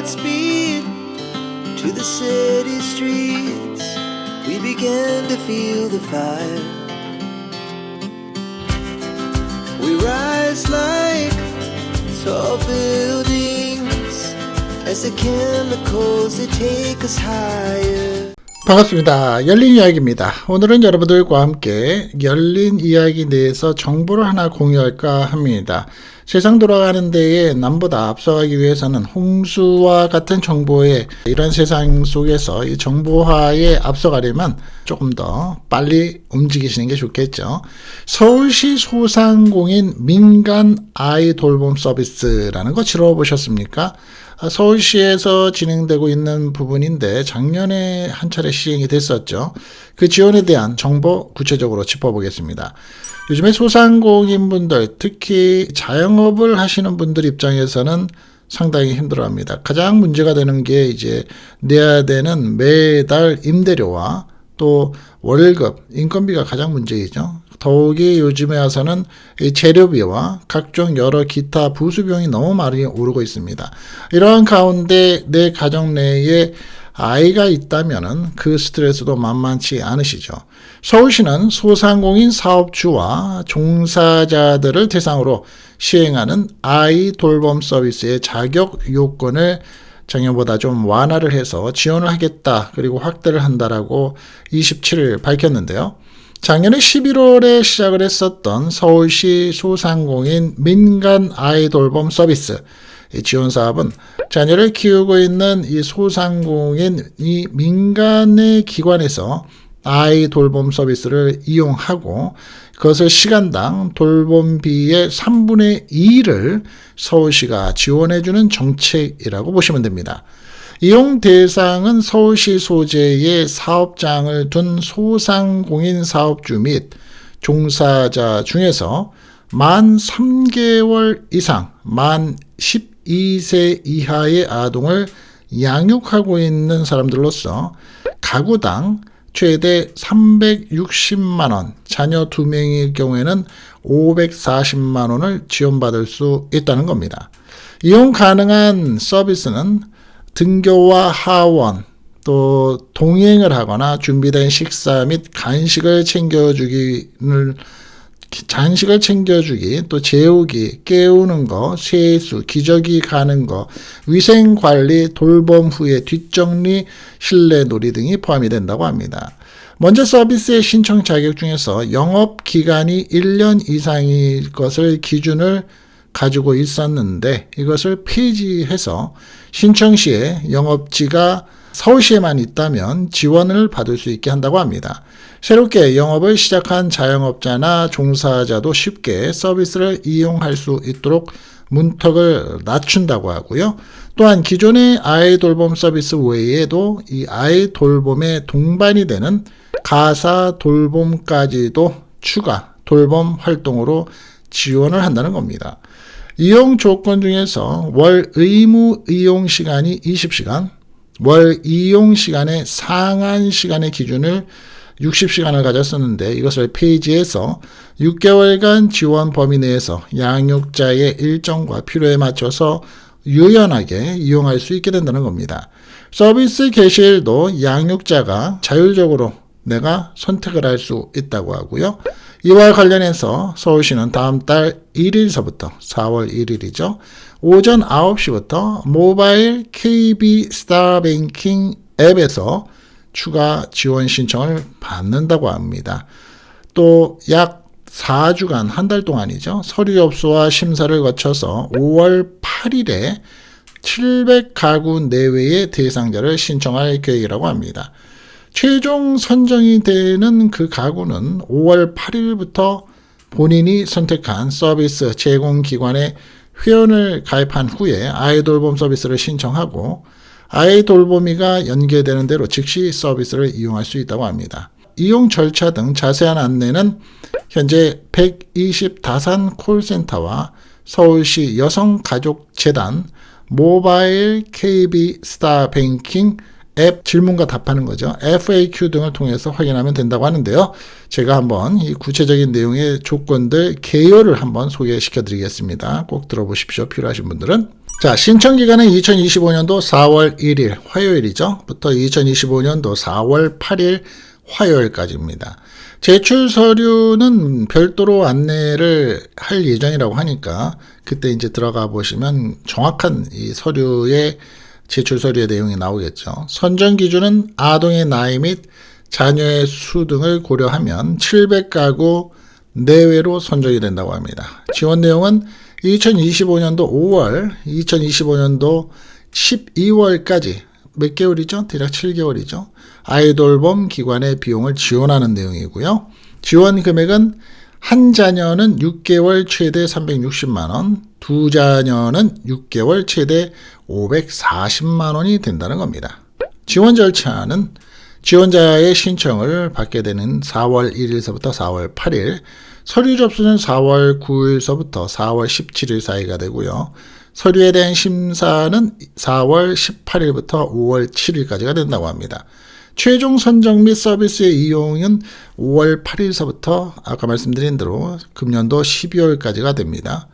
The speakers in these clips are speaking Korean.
Godspeed to the city streets. We began to feel the fire. We rise like tall buildings as the chemicals they take us higher. 반갑습니다. 열린 이야기입니다. 오늘은 여러분들과 함께 열린 이야기 내에서 정보를 하나 공유할까 합니다. 세상 돌아가는 데에 남보다 앞서가기 위해서는 홍수와 같은 정보의 이런 세상 속에서 이 정보화에 앞서가려면 조금 더 빨리 움직이시는 게 좋겠죠. 서울시 소상공인 민간 아이 돌봄 서비스라는 거 들어보셨습니까? 서울시에서 진행되고 있는 부분인데 작년에 한 차례 시행이 됐었죠. 그 지원에 대한 정보 구체적으로 짚어보겠습니다. 요즘에 소상공인분들, 특히 자영업을 하시는 분들 입장에서는 상당히 힘들어합니다. 가장 문제가 되는 게 이제 내야 되는 매달 임대료와 또 월급, 인건비가 가장 문제이죠. 더욱이 요즘에 와서는 재료비와 각종 여러 기타 부수비용이 너무 많이 오르고 있습니다. 이러한 가운데 내 가정 내에 아이가 있다면은 그 스트레스도 만만치 않으시죠. 서울시는 소상공인 사업주와 종사자들을 대상으로 시행하는 아이 돌봄 서비스의 자격 요건을 작년보다 좀 완화를 해서 지원을 하겠다, 그리고 확대를 한다라고 27일 밝혔는데요. 작년에 11월에 시작을 했었던 서울시 소상공인 민간 아이 돌봄 서비스 지원 사업은 자녀를 키우고 있는 이 소상공인 이 민간의 기관에서 아이 돌봄 서비스를 이용하고 그것을 시간당 돌봄비의 3분의 2를 서울시가 지원해주는 정책이라고 보시면 됩니다. 이용 대상은 서울시 소재의 사업장을 둔 소상공인 사업주 및 종사자 중에서 만 3개월 이상, 만 12세 이하의 아동을 양육하고 있는 사람들로서 가구당 최대 360만원, 자녀 2명의 경우에는 540만원을 지원받을 수 있다는 겁니다. 이용 가능한 서비스는 등교와 하원, 또 동행을 하거나 준비된 식사 및 간식을 챙겨주기, 또 재우기, 깨우는 거, 세수, 기저귀 가는 거, 위생관리, 돌봄 후에 뒷정리, 실내놀이 등이 포함이 된다고 합니다. 먼저 서비스의 신청 자격 중에서 영업기간이 1년 이상일 것을 기준을 가지고 있었는데 이것을 폐지해서 신청 시에 영업지가 서울시에만 있다면 지원을 받을 수 있게 한다고 합니다. 새롭게 영업을 시작한 자영업자나 종사자도 쉽게 서비스를 이용할 수 있도록 문턱을 낮춘다고 하고요. 또한 기존의 아이 돌봄 서비스 외에도 이 아이 돌봄에 동반이 되는 가사 돌봄까지도 추가 돌봄 활동으로 지원을 한다는 겁니다. 이용 조건 중에서 월 의무 이용 시간이 20시간, 월 이용 시간의 상한 시간의 기준을 60시간을 가졌었는데 이것을 폐지해서 6개월간 지원 범위 내에서 양육자의 일정과 필요에 맞춰서 유연하게 이용할 수 있게 된다는 겁니다. 서비스 개시일도 양육자가 자율적으로 내가 선택을 할 수 있다고 하고요. 이와 관련해서 서울시는 다음 달 1일서부터 4월 1일이죠. 오전 9시부터 모바일 KB 스타뱅킹 앱에서 추가 지원 신청을 받는다고 합니다. 또 약 4주간, 한 달 동안이죠. 서류 접수와 심사를 거쳐서 5월 8일에 700가구 내외의 대상자를 신청할 계획이라고 합니다. 최종 선정이 되는 그 가구는 5월 8일부터 본인이 선택한 서비스 제공기관에 회원을 가입한 후에 아이 돌봄 서비스를 신청하고 아이 돌보미가 연계되는 대로 즉시 서비스를 이용할 수 있다고 합니다. 이용 절차 등 자세한 안내는 현재 120 다산 콜센터와 서울시 여성가족재단 모바일 KB 스타뱅킹 앱 질문과 답하는 거죠. FAQ 등을 통해서 확인하면 된다고 하는데요. 제가 한번 이 구체적인 내용의 조건들 개요를 한번 소개시켜 드리겠습니다. 꼭 들어보십시오. 필요하신 분들은. 자, 신청 기간은 2025년도 4월 1일 화요일이죠. 부터 2025년도 4월 8일 화요일까지입니다. 제출 서류는 별도로 안내를 할 예정이라고 하니까 그때 이제 들어가 보시면 정확한 이 서류의 제출 서류의 내용이 나오겠죠. 선정 기준은 아동의 나이 및 자녀의 수 등을 고려하면 700가구 내외로 선정이 된다고 합니다. 지원 내용은 2025년도 5월, 2025년도 12월까지 몇 개월이죠? 대략 7개월이죠. 아이돌봄 기관의 비용을 지원하는 내용이고요. 지원 금액은 한 자녀는 6개월 최대 360만 원, 두 자녀는 6개월 최대 540만 원이 된다는 겁니다. 지원 절차는 지원자의 신청을 받게 되는 4월 1일서부터 4월 8일, 서류 접수는 4월 9일서부터 4월 17일 사이가 되고요. 서류에 대한 심사는 4월 18일부터 5월 7일까지가 된다고 합니다. 최종 선정 및 서비스의 이용은 5월 8일서부터 아까 말씀드린 대로 금년도 12월까지가 됩니다.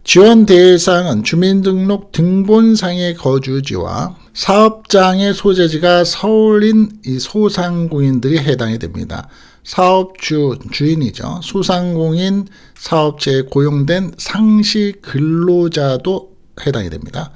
지원 대상은 주민등록 등본상의 거주지와 사업장의 소재지가 서울인 이 소상공인들이 해당이 됩니다. 주인이죠. 소상공인 사업체에 고용된 상시 근로자도 해당이 됩니다.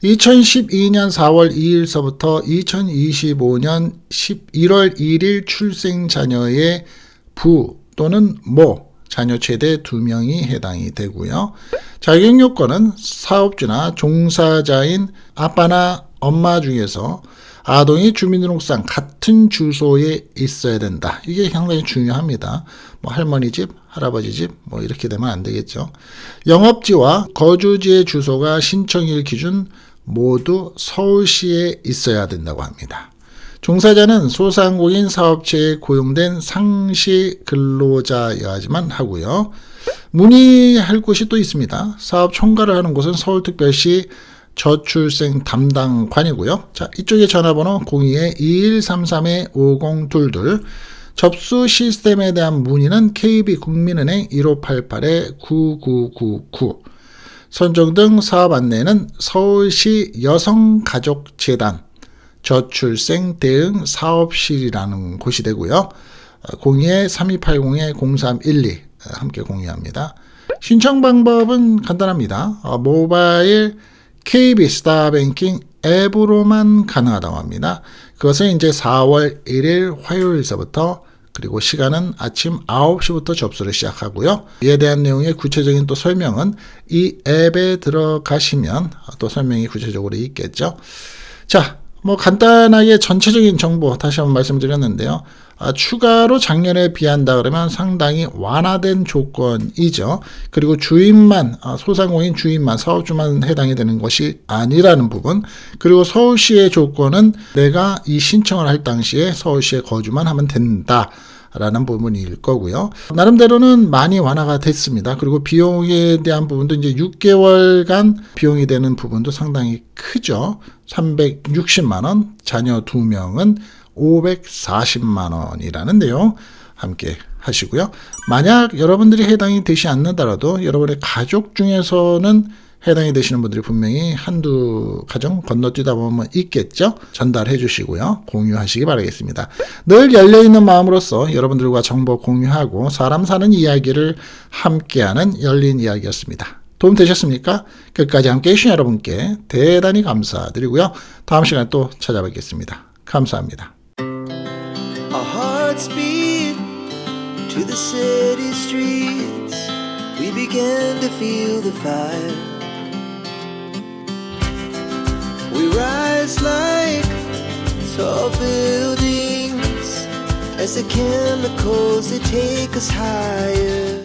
2012년 4월 2일서부터 2025년 11월 1일 출생 자녀의 부 또는 모 자녀 최대 2명이 해당이 되고요. 자격 요건은 사업주나 종사자인 아빠나 엄마 중에서 아동이 주민등록상 같은 주소에 있어야 된다. 이게 상당히 중요합니다. 뭐 할머니 집, 할아버지 집, 뭐 이렇게 되면 안 되겠죠. 영업지와 거주지의 주소가 신청일 기준 모두 서울시에 있어야 된다고 합니다. 종사자는 소상공인 사업체에 고용된 상시 근로자여야지만 하고요. 문의할 곳이 또 있습니다. 사업 총괄을 하는 곳은 서울특별시 저출생 담당관이고요. 자, 이쪽에 전화번호 02-2133-5022 접수 시스템에 대한 문의는 KB국민은행 1588-9999 선정 등 사업 안내는 서울시 여성가족재단 저출생 대응 사업실이라는 곳이 되고요. 02-3280-0312 함께 공유합니다. 신청 방법은 간단합니다. 모바일 KB 스타뱅킹 앱으로만 가능하다고 합니다. 그것은 이제 4월 1일 화요일서부터 그리고 시간은 아침 9시부터 접수를 시작하고요. 이에 대한 내용의 구체적인 또 설명은 이 앱에 들어가시면 또 설명이 구체적으로 있겠죠. 자, 뭐 간단하게 전체적인 정보 다시 한번 말씀드렸는데요. 추가로 작년에 비한다 그러면 상당히 완화된 조건이죠. 그리고 주인만, 소상공인 주인만, 사업주만 해당이 되는 것이 아니라는 부분. 그리고 서울시의 조건은 내가 이 신청을 할 당시에 서울시에 거주만 하면 된다. 라는 부분일 거고요. 나름대로는 많이 완화가 됐습니다. 그리고 비용에 대한 부분도 이제 6개월간 비용이 되는 부분도 상당히 크죠. 360만원, 자녀 2명은 540만원이라는 내용 함께 하시고요. 만약 여러분들이 해당이 되지 않는다라도 여러분의 가족 중에서는 해당이 되시는 분들이 분명히 한두 가정 건너뛰다 보면 있겠죠. 전달해 주시고요. 공유하시기 바라겠습니다. 늘 열려있는 마음으로서 여러분들과 정보 공유하고 사람 사는 이야기를 함께하는 열린 이야기였습니다. 도움 되셨습니까? 끝까지 함께해 주신 여러분께 대단히 감사드리고요. 다음 시간에 또 찾아뵙겠습니다. 감사합니다. Our hearts beat to the city streets. We began to feel the fire. We rise like tall buildings as the chemicals they take us higher.